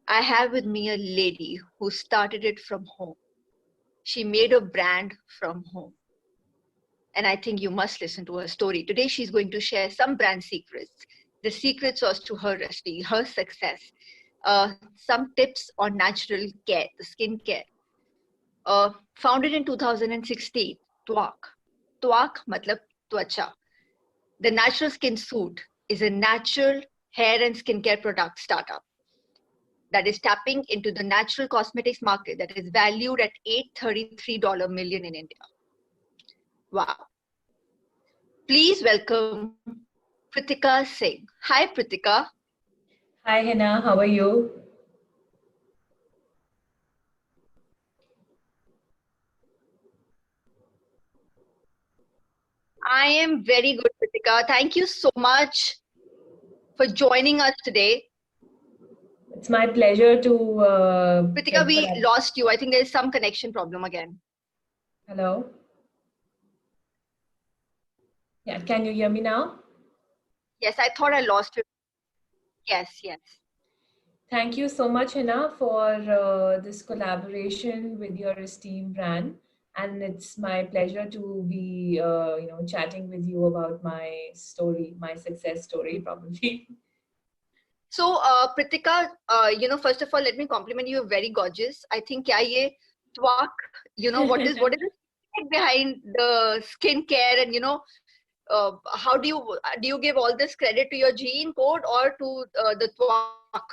I have with me a lady who started it from home. She made a brand from home. And I think you must listen to her story. Today, she's going to share some brand secrets, the secret sauce to her recipe, her success, some tips on natural care, the skin care. Founded in 2016, Twak. Twak matlab twacha. The Natural Skin Suit is a natural hair and skincare product startup that is tapping into the natural cosmetics market that is valued at $833 million in India. Wow. Please welcome Pritika Singh. Hi, Pritika. Hi, Hina. How are you? I am very good, Pritika. Thank you so much for joining us today. It's my pleasure to. Pritika, we lost you. I think there's some connection problem again. Hello? Yeah, can you hear me now? Yes, I thought I lost you. Yes, yes. Thank you so much, Hina, for this collaboration with your esteemed brand. And it's my pleasure to be, chatting with you about my story, my success story, probably. So, Pritika, first of all, let me compliment you. You're very gorgeous. I think, kya ye twak, what is the behind the skincare, and how do you give all this credit to your gene code or to the twak?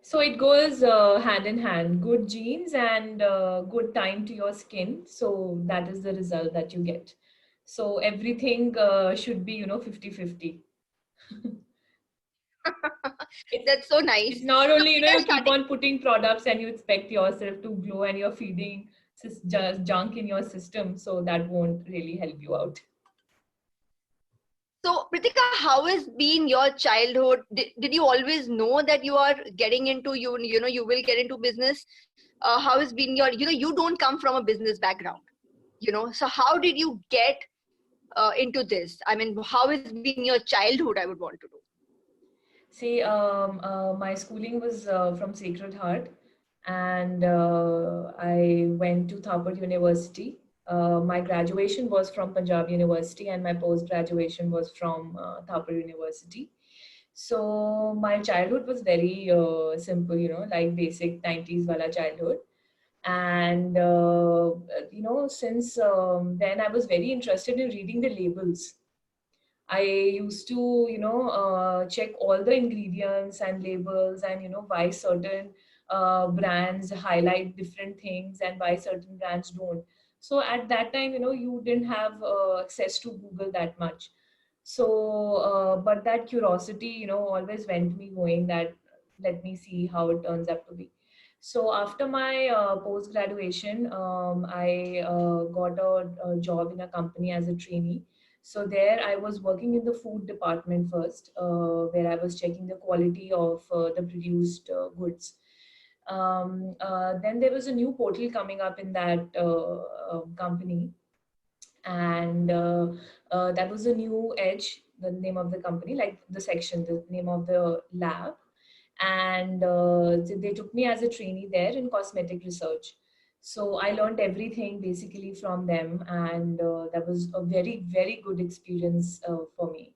So it goes hand in hand, good genes and good time to your skin. So that is the result that you get. So everything should be, 50-50. That's so nice. It's not only, So you keep on putting products and you expect yourself to glow and you're feeding just junk in your system. So that won't really help you out. So, Pritika, how has been your childhood? Did you always know that you are getting into, you will get into business? How has been your, you don't come from a business background, so how did you get into this? I mean, how has been your childhood, I would want to know. See, my schooling was from Sacred Heart, and I went to Thapar University. My graduation was from Punjab University, and my post graduation was from Thapar University. So my childhood was very simple, like basic 90s wala childhood. And since then I was very interested in reading the labels. I used to, check all the ingredients and labels, and, why certain brands highlight different things and why certain brands don't. So at that time, you didn't have access to Google that much. So, but that curiosity, always went me going that let me see how it turns out to be. So after my post graduation, I got a job in a company as a trainee. So there I was working in the food department first, where I was checking the quality of the produced goods. Then there was a new portal coming up in that company, and that was a New Edge, the name of the company, like the section, the name of the lab. And they took me as a trainee there in cosmetic research. So I learned everything basically from them, and that was a very, very good experience for me.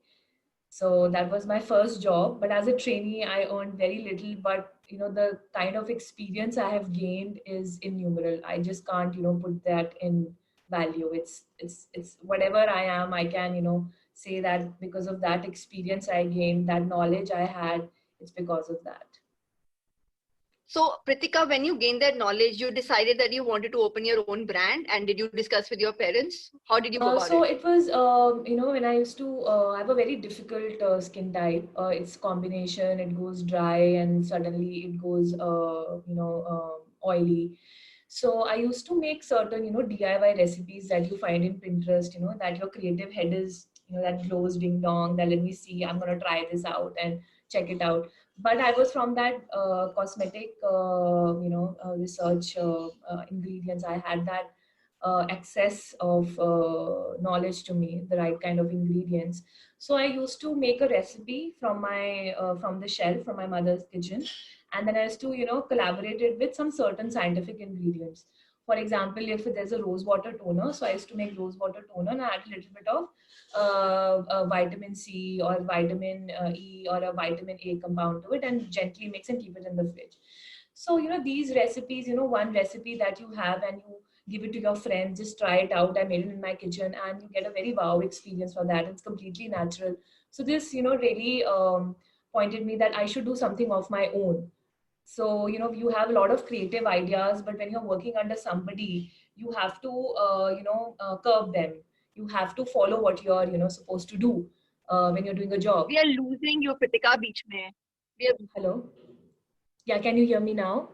So that was my first job. But as a trainee, I earned very little. But the kind of experience I have gained is innumerable. I just can't put that in value. It's whatever I am. I can say that because of that experience I gained, that knowledge I had, it's because of that. So, Pritika, when you gained that knowledge, you decided that you wanted to open your own brand, and did you discuss with your parents? How did you go about So it? it was, when I used to, I have a very difficult skin type. It's combination, it goes dry and suddenly it goes, oily. So I used to make certain, DIY recipes that you find in Pinterest, that your creative head is, that glows ding dong, that let me see, I'm going to try this out and check it out. But I was from that cosmetic, research ingredients. I had that access of knowledge to me, the right kind of ingredients. So I used to make a recipe from my from the shelf from my mother's kitchen, And then I used to, collaborate it with some certain scientific ingredients. For example, if there's a rose water toner, so I used to make rose water toner and I add a little bit of vitamin C or vitamin E or a vitamin A compound to it and gently mix and keep it in the fridge. So, these recipes, one recipe that you have and you give it to your friends, just try it out. I made it in my kitchen and you get a very wow experience for that. It's completely natural. So this, really pointed me that I should do something of my own. So, you have a lot of creative ideas, but when you're working under somebody, you have to, curb them. You have to follow what you're, supposed to do when you're doing a job. We are losing you, Pritika, beech mein. Hello? Yeah, can you hear me now?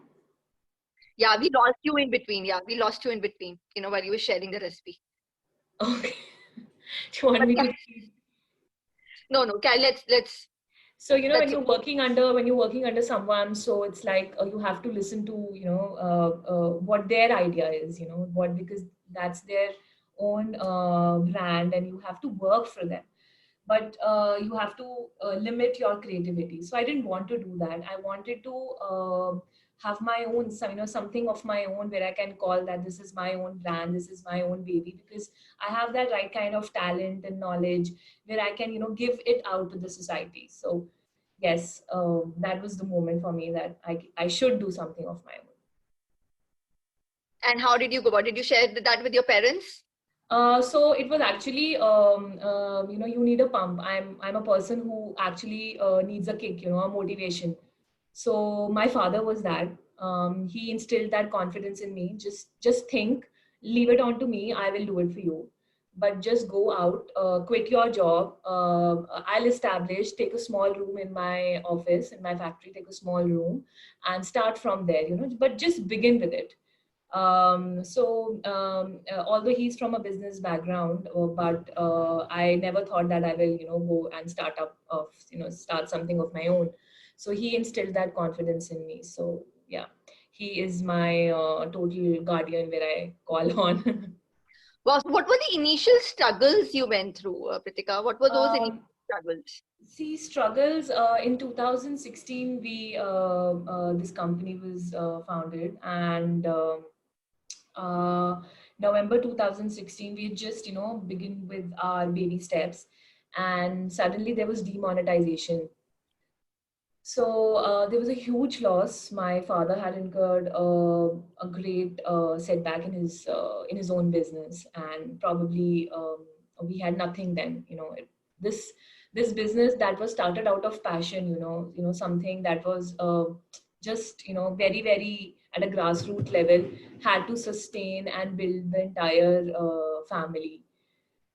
Yeah, we lost you in between. Yeah, we lost you in between, while you were sharing the recipe. Okay. Do you want me to repeat? No, let's. So, when you're working under someone, so it's like you have to listen to, what their idea is, because that's their own brand and you have to work for them. But you have to limit your creativity. So I didn't want to do that. I wanted to have my own, something of my own where I can call that this is my own brand, this is my own baby, because I have that right kind of talent and knowledge where I can, give it out to the society. So yes, that was the moment for me that I should do something of my own. And how did you go about? Did you share that with your parents? So it was actually, you need a pump. I'm a person who actually needs a kick, a motivation. So my father was that. He instilled that confidence in me. Just think, leave it on to me. I will do it for you. But just go out, quit your job. I'll establish, take a small room in my office, in my factory, take a small room and start from there, but just begin with it. Although he's from a business background, but I never thought that I will, go and start something of my own. So he instilled that confidence in me. So yeah, he is my total guardian where I call on. Well, what were the initial struggles you went through, Pritika? What were those initial um, struggles? See, struggles in 2016, we this company was founded, and November 2016, we had just, begin with our baby steps, and suddenly there was demonetization. So there was a huge loss. My father had incurred a great setback in his own business, and probably we had nothing then. This this business that was started out of passion, something that was just very very at a grassroots level, had to sustain and build the entire family.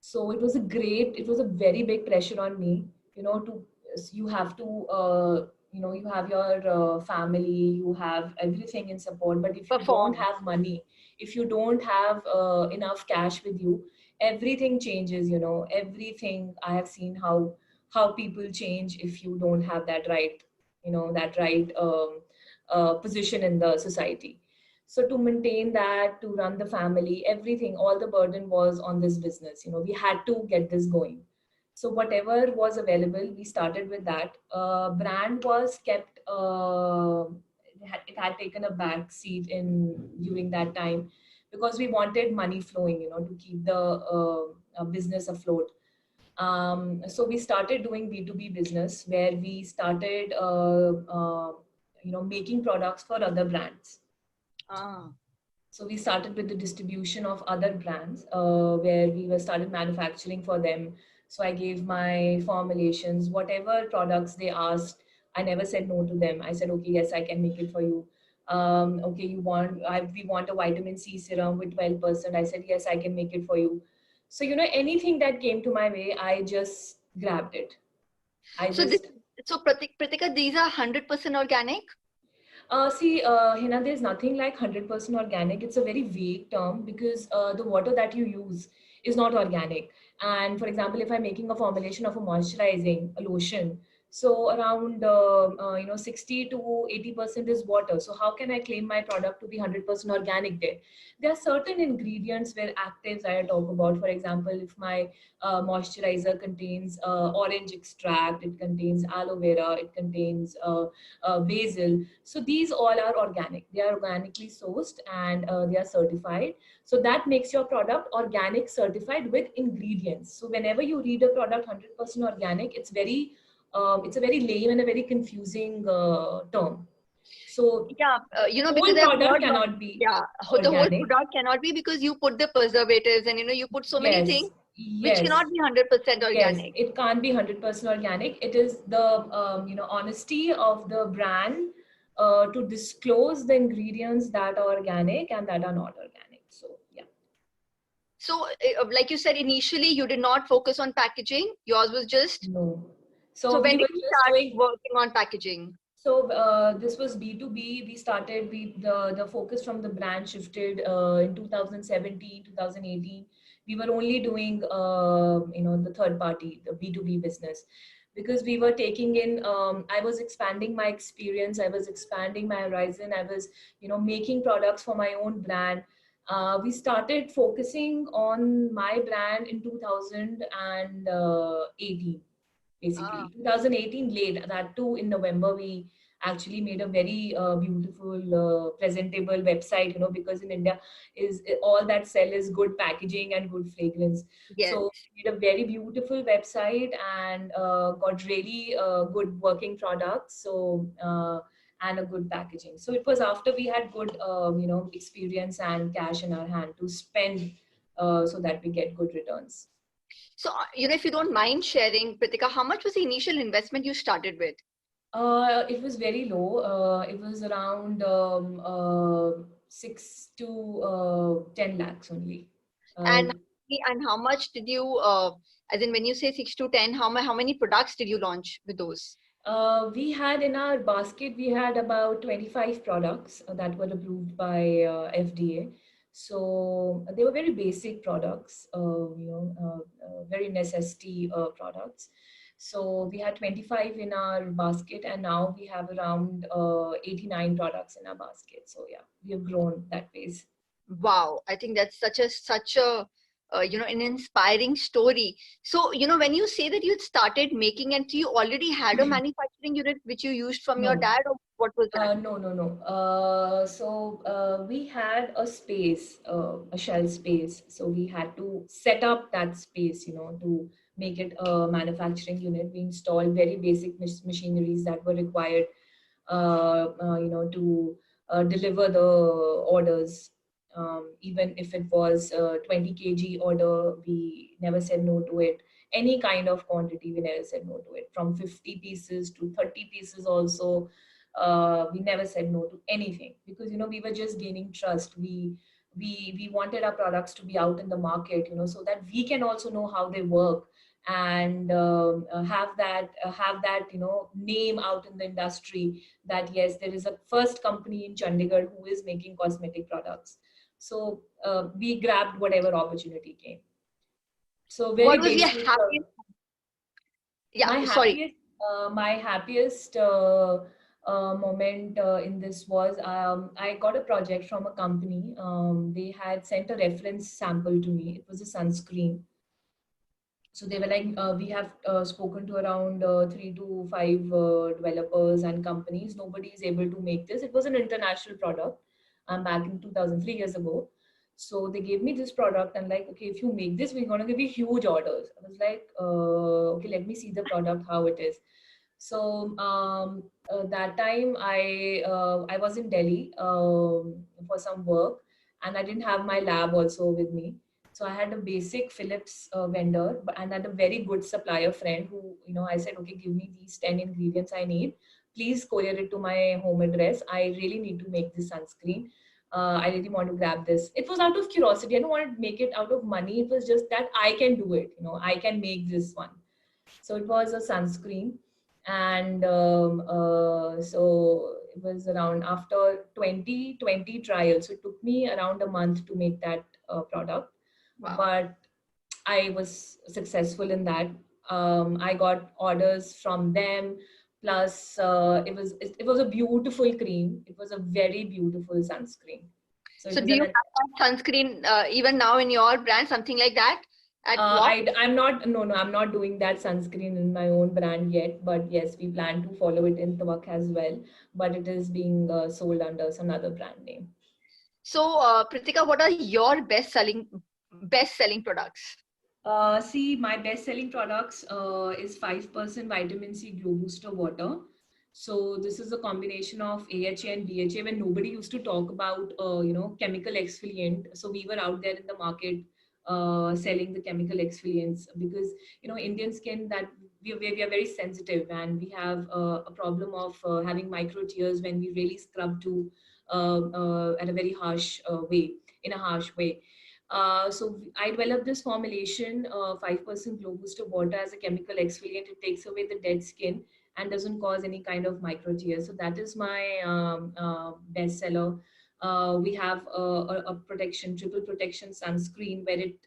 So it was a very big pressure on me, to you have to you have your family, you have everything in support, but if you don't Perform. have money, if you don't have enough cash with you, everything changes. Everything. I have seen how people change if you don't have that right position in the society. So to maintain that, to run the family, everything, all the burden was on this business. We had to get this going. So whatever was available, we started with that. Brand was kept. It had taken a back seat in during that time because we wanted money flowing, to keep the business afloat. So we started doing B2B business where we started, making products for other brands. Ah. So we started with the distribution of other brands, where we were started manufacturing for them. So I gave my formulations, whatever products they asked. I never said no to them. I said, okay, yes, I can make it for you. Okay, we want a vitamin C serum with 12%. I said, yes, I can make it for you. So, anything that came to my way, I just grabbed it. Pritika, these are 100% organic? Hina, there's nothing like 100% organic. It's a very vague term because the water that you use is not organic. And for example, if I'm making a formulation of a moisturizing, a lotion, So around 60 to 80% is water. So how can I claim my product to be 100% organic there? There are certain ingredients where actives I talk about. For example, if my moisturizer contains orange extract, it contains aloe vera, it contains basil. So these all are organic. They are organically sourced and they are certified. So that makes your product organic certified with ingredients. So whenever you read a product 100% organic, it's a very lame and a very confusing term. So Yeah, because whole I've product heard one. cannot be Yeah, the whole organic. product cannot be because you put the preservatives and you put so many things Yes, which yes, cannot be 100% yes. organic. It can't be 100% organic. It is the honesty of the brand to disclose the ingredients that are organic and that are not organic. So yeah. So, like you said, initially you did not focus on packaging. Yours was just. No. So So when we did were you just start doing. working on packaging? So this was B2B. We started, the focus from the brand shifted in 2017, 2018. We were only doing, the third party, the B2B business, because we were taking in, I was expanding my experience. I was expanding my horizon. I was, making products for my own brand. We started focusing on my brand in 2018, Ah, basically 2018 late, that too in November. We actually made a very beautiful presentable website, because in India is all that sell is good packaging and good fragrance. yes. So we made a very beautiful website and got really good working products, and a good packaging. So it was after we had good experience and cash in our hand to spend, so that we get good returns. So, if you don't mind sharing, Pritika, how much was the initial investment you started with? It was very low. It was around 6 to 10 lakhs only. Uh, And how much did you, as in when you say 6 to 10, how many products did you launch with those? we had in our basket, we had about 25 products that were approved by FDA. So they were very basic products, very necessity products. So we had 25 in our basket, and now we have around 89 products in our basket. So yeah, we have grown that pace. Wow, I think that's such a an inspiring story. So, when you say that you had started making and you already had a manufacturing unit which you used from your No. dad, or what was that? No, no, no. We had a space, a shell space. So we had to set up that space, to make it a manufacturing unit. We installed very basic machineries that were required, to deliver the orders. Even if it was a 20 kg order, we never said no to it. Any kind of quantity, we never said no to it. From 50 pieces to 30 pieces also, we never said no to anything, because we were just gaining trust. We wanted our products to be out in the market, so that we can also know how they work, and have that name out in the industry, that yes, there is a first company in Chandigarh who is making cosmetic products. So we grabbed whatever opportunity came. So What very was your basic. happiest? Yeah, My sorry. happiest moment in this was, I got a project from a company. They had sent a reference sample to me. It was a sunscreen. So they were like, we have spoken to around 3 to 5 developers and companies. Nobody is able to make this. It was an international product. Back in 2003 years ago. So they gave me this product and like, okay, if you make this, we're going to give you huge orders. I was like, okay, let me see the product, how it is. So that time I was in Delhi for some work, and I didn't have my lab also with me. So I had a basic Philips vendor, and had a very good supplier friend who, I said, okay, give me these 10 ingredients I need. Please courier it to my home address. I really need to make this sunscreen. I really want to grab this. It was out of curiosity. I don't want to make it out of money. It was just that I can do it. I can make this one. So it was a sunscreen, and so it was around after 2020 trials. So it took me around a month to make that product, Wow. but I was successful in that. I got orders from them. Plus, it was a beautiful cream. It was a very beautiful sunscreen. So it So was do you an have that sunscreen even now in your brand, something like that at what? I'm not, no, I'm not doing that sunscreen in my own brand yet, but yes, we plan to follow it in Tawak as well, but it is being sold under some other brand name. So Pritika, what are your best selling products? See, my best-selling products is 5% vitamin C Glow Booster Water. So this is a combination of AHA and BHA when nobody used to talk about, chemical exfoliant. So we were out there in the market selling the chemical exfoliants because, Indian skin that we are very sensitive and we have a problem of having micro tears when we really scrub to at a very harsh way, in a harsh way. So I developed this formulation, 5% Glow Booster Water as a chemical exfoliant. It takes away the dead skin and doesn't cause any kind of micro tears. So that is my bestseller. We have a protection, triple protection sunscreen where it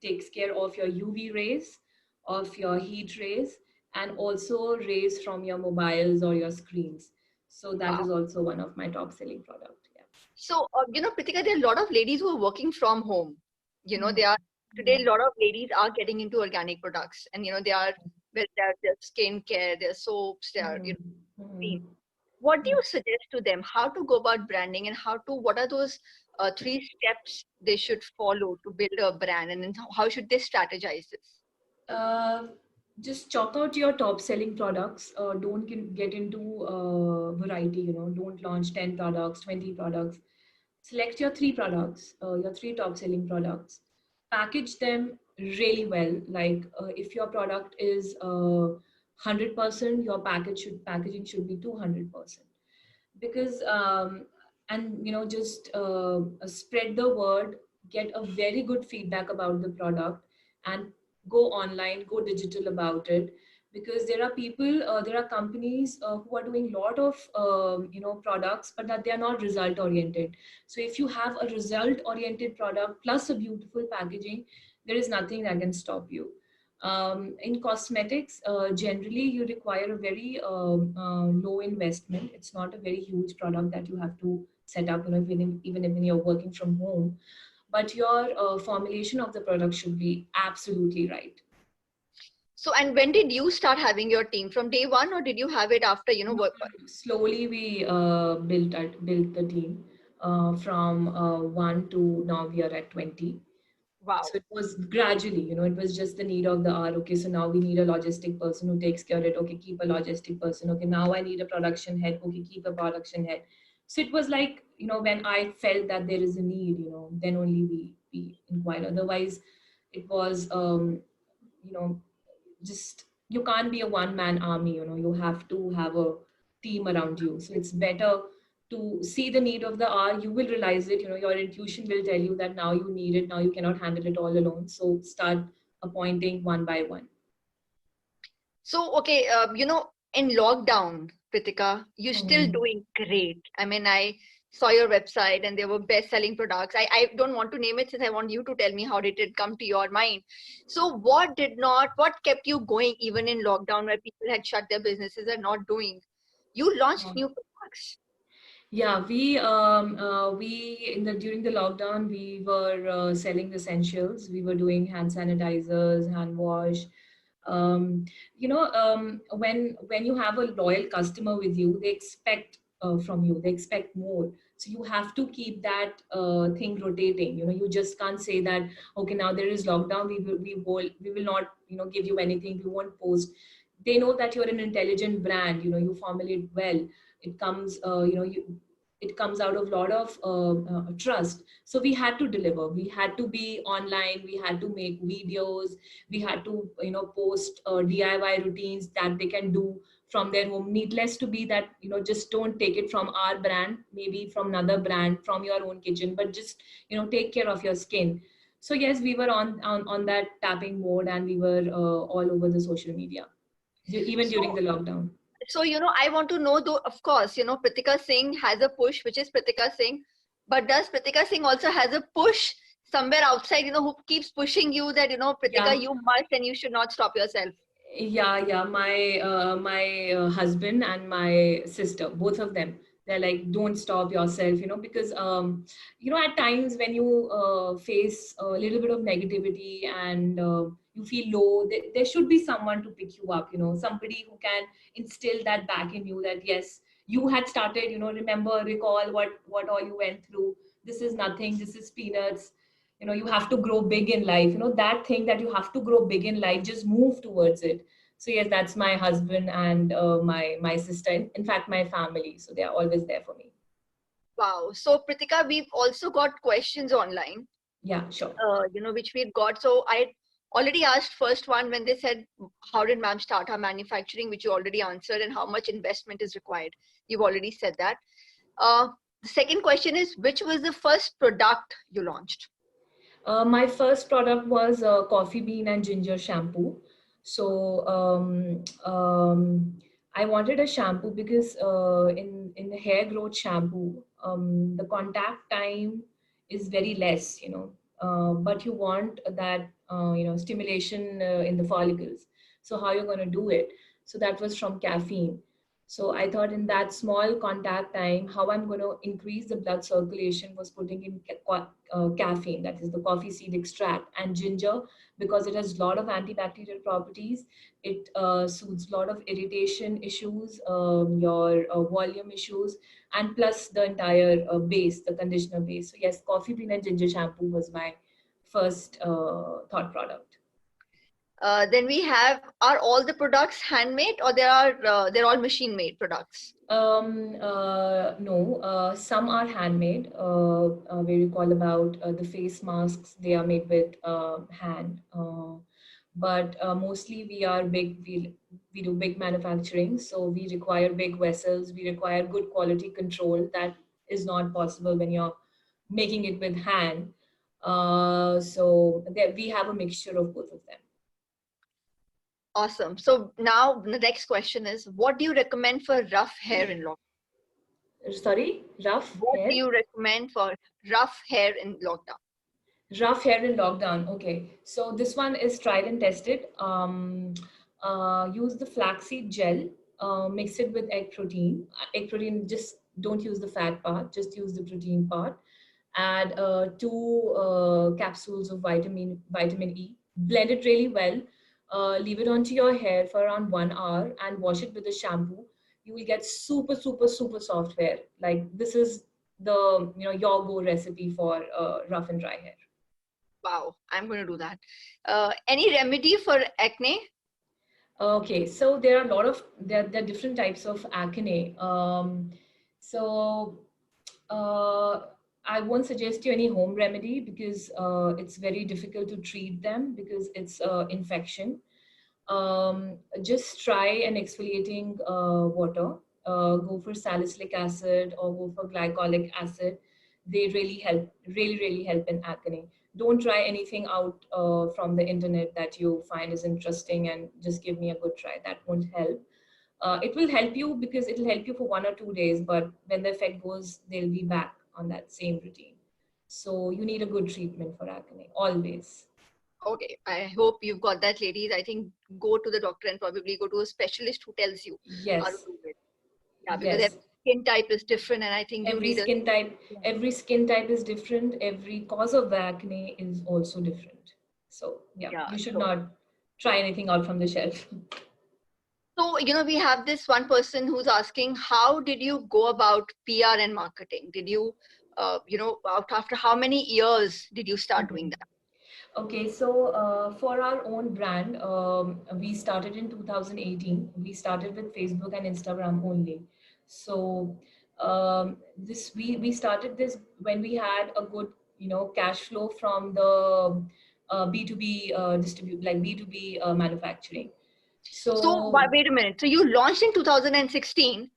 takes care of your UV rays, of your heat rays, and also rays from your mobiles or your screens. So that Wow. is also one of my top selling products. Yeah. So, Pritika, there are a lot of ladies who are working from home. Mhm. They are today, Yeah. a lot of ladies are getting into organic products, and they are with their skin care, their soaps, their Mhm. cream. Mhm. What do you suggest to them? How to go about branding, and what are those three steps they should follow to build a brand, and then how should they strategize this? Uh, just chalk out your top selling products. Don't get into variety, don't launch 10 products, 20 products. Select your three products, your three top selling products. Package them really well. Like if your product is 100%, your packaging should be 200%. Because and just spread the word, get a very good feedback about the product, and go online, go digital about it. Because there are companies who are doing a lot of products, but that they are not result oriented. So if you have a result oriented product plus a beautiful packaging, there is nothing that can stop you. In cosmetics, generally you require a very low investment. It's not a very huge product that you have to set up, even when you're working from home. But your formulation of the product should be absolutely right. So, and when did you start having your team? From day one, or did you have it after, No, work? slowly we built the team from one to now we are at 20. Wow. So it was gradually, it was just the need of the hour. Okay, so now we need a logistic person who takes care of it. Okay, keep a logistic person. Okay, now I need a production head. Okay, keep a production head. So it was like, when I felt that there is a need, then only we inquire. Otherwise, it was, you know, just you can't be a one-man army. You have to have a team around you. So it's better to see the need of the hour. You will realize it. Your intuition will tell you that now you need it. Now you cannot handle it all alone. So start appointing one by one. So, okay, in lockdown, Pritika, you're still Mhm. doing great. I mean, I saw your website and there were best-selling products. I don't want to name it since I want you to tell me how did it come to your mind. So, what kept you going even in lockdown where people had shut their businesses and not doing? You launched new products. Yeah, we in the during the lockdown we were selling essentials. We were doing hand sanitizers, hand wash. When you have a loyal customer with you, they expect from you. They expect more. So you have to keep that thing rotating. You just can't say that okay, now there is lockdown. We will not give you anything. We won't post. They know that you're an intelligent brand. You formulate well. It comes it comes out of a lot of trust. So we had to deliver. We had to be online. We had to make videos. We had to post DIY routines that they can do from their home. Needless to be that just don't take it from our brand, maybe from another brand, from your own kitchen, but just take care of your skin. So yes, we were on that tapping mode, and we were all over the social media even during So, the lockdown. I want to know though, of course, Pritika Singh has a push, which is Pritika Singh, but does Pritika Singh also has a push somewhere outside, who keeps pushing you that, Pritika, Yeah. you must and you should not stop yourself? Yeah. My husband and my sister, both of them, they're like, don't stop yourself, because at times when you face a little bit of negativity and you feel low, there should be someone to pick you up, somebody who can instill that back in you, that yes, you had started, remember, recall what all you went through. This is nothing. This is peanuts. You have to grow big in life, that thing that you have to grow big in life, just move towards it. So yes, that's my husband and my sister, in fact my family, so they are always there for me. Wow. So, Pritika, we've also got questions online, Yeah, sure. which we've got. So I already asked first one when they said, how did ma'am start her manufacturing, which you already answered, and how much investment is required. You've already said that. Uh, the second question is, which was the first product you launched? My first product was coffee bean and ginger shampoo. So I wanted a shampoo because in the hair growth shampoo, the contact time is very less, but you want that stimulation in the follicles. So how you're going to do it? So that was from caffeine. So I thought in that small contact time, how I'm going to increase the blood circulation was putting in caffeine, that is the coffee seed extract, and ginger, because it has a lot of antibacterial properties. It soothes a lot of irritation issues, your volume issues, and plus the entire base, the conditioner base. So yes, coffee bean and ginger shampoo was my first thought product. Then we have, are all the products handmade, or they're all machine made products? No, some are handmade. We recall about the face masks, they are made with hand. But mostly we are big, we do big manufacturing. So we require big vessels, we require good quality control. That is not possible when you're making it with hand. So there, we have a mixture of both of them. Awesome. So now the next question is, what do you recommend for rough hair in lockdown? Sorry, rough What hair? do you recommend for rough hair in lockdown? Rough hair in lockdown. Okay, so this one is tried and tested. Use the flaxseed gel. Mix it with egg protein. Egg protein. Just don't use the fat part. Just use the protein part. Add 2 capsules of vitamin E. Blend it really well. Leave it onto your hair for around 1 hour and wash it with a shampoo. You will get super super super soft hair. Like this is the your go recipe for rough and dry hair. Wow, I'm going to do that. Any remedy for acne? Okay, so there are a lot of there are different types of acne. So uh, I won't suggest you any home remedy because it's very difficult to treat them because it's infection. Just try an exfoliating water. Go for salicylic acid or go for glycolic acid. They really help, really help in acne. Don't try anything out from the internet that you find is interesting and just give me a good try. That won't help. It will help you because it will help you for 1 or 2 days, but when the effect goes, they'll be back on that same routine. So you need a good treatment for acne always. Okay, I hope you've got that, ladies. I think go to the doctor and probably go to a specialist who tells you how to Yes, do it. Yeah, because yes. every skin type is different, and I think you every need a. skin type Yeah. every skin type is different. Every cause of the acne is also different. So yeah, Yeah. you should So, not try anything out from the shelf. we have this one person who's asking, how did you go about PR and marketing? Did you, after how many years did you start doing that? Okay, so for our own brand, we started in 2018. We started with Facebook and Instagram only. So this we started this when we had a good cash flow from the B2B distribute, like B2B manufacturing. So, So wait a minute. So you launched in 2016,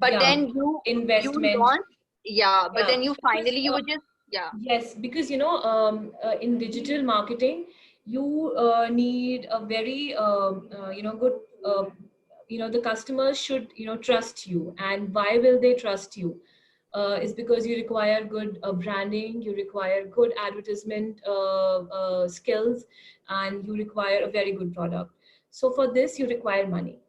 but yeah, then you investment. launched, yeah, but Yeah, then you because finally you were just, yeah. yes, because in digital marketing, you need a very good the customers should trust you. And why will they trust you? is because you require good branding, you require good advertisement skills, and you require a very good product. So for this, you require money.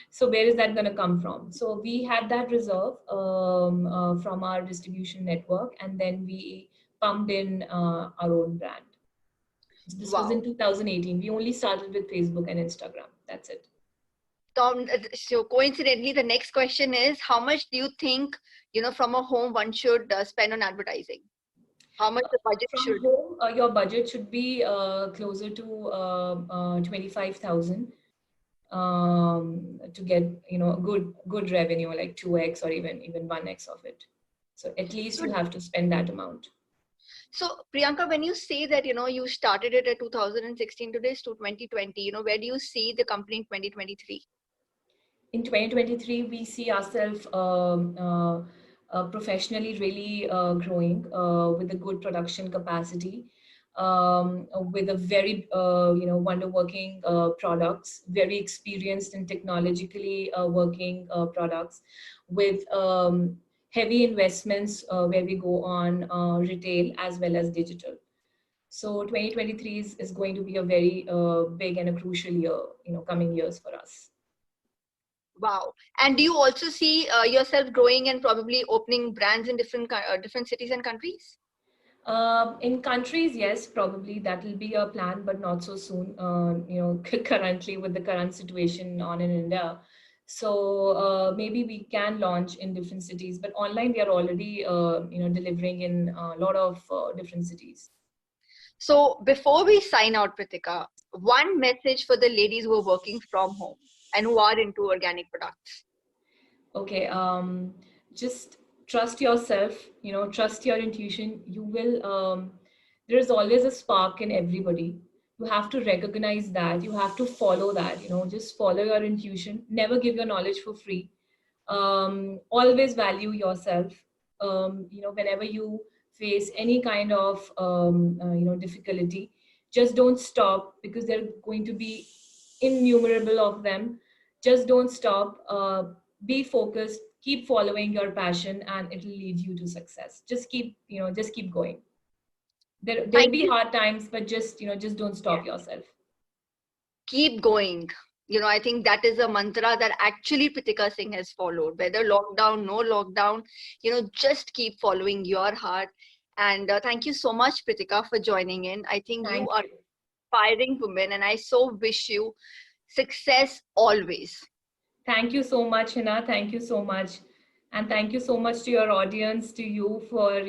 So where is that going to come from? So we had that reserve from our distribution network, and then we pumped in our own brand. This was in Wow. 2018. We only started with Facebook and Instagram. That's it. Tom, so coincidentally, the next question is, how much do you think, from a home one should spend on advertising? How much the budget From should? home, your budget should be closer to 25,000 to get a good revenue, like 2x or even 1x of it. So at least you have to spend that amount. So Priyanka, when you say that, you started it at 2016 to this to 2020, where do you see the company in 2023? In 2023, we see ourselves professionally really growing with a good production capacity, with a very wonder working products, very experienced and technologically working products, with heavy investments where we go on retail as well as digital. So 2023 is going to be a very big and a crucial year, coming years for us. Wow. And do you also see yourself growing and probably opening brands in different cities and countries? In countries, yes, probably that will be a plan, but not so soon. Currently with the current situation on in India, so maybe we can launch in different cities. But online, we are already delivering in a lot of different cities. So before we sign out, Pritika, one message for the ladies who are working from home and who are into organic products. Okay, just trust yourself, trust your intuition. There's always a spark in everybody. You have to recognize that, you have to follow that, just follow your intuition, never give your knowledge for free. Always value yourself. Whenever you face any kind of difficulty, just don't stop, because there are going to be innumerable of them. Just don't stop. Be focused, keep following your passion, and it'll lead you to success. Just keep going. There'll Thank be you. hard times, but just don't stop yourself. Keep going. I think that is a mantra that actually Pritika Singh has followed, whether lockdown, no lockdown, just keep following your heart. And thank you so much, Pritika, for joining in. I think you Thank are you. inspiring women, and I so wish you success always. Thank you so much, Hina. Thank you so much. And thank you so much to your audience, to you for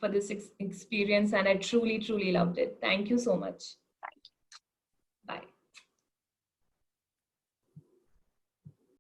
this experience. And I truly, truly loved it. Thank you so much.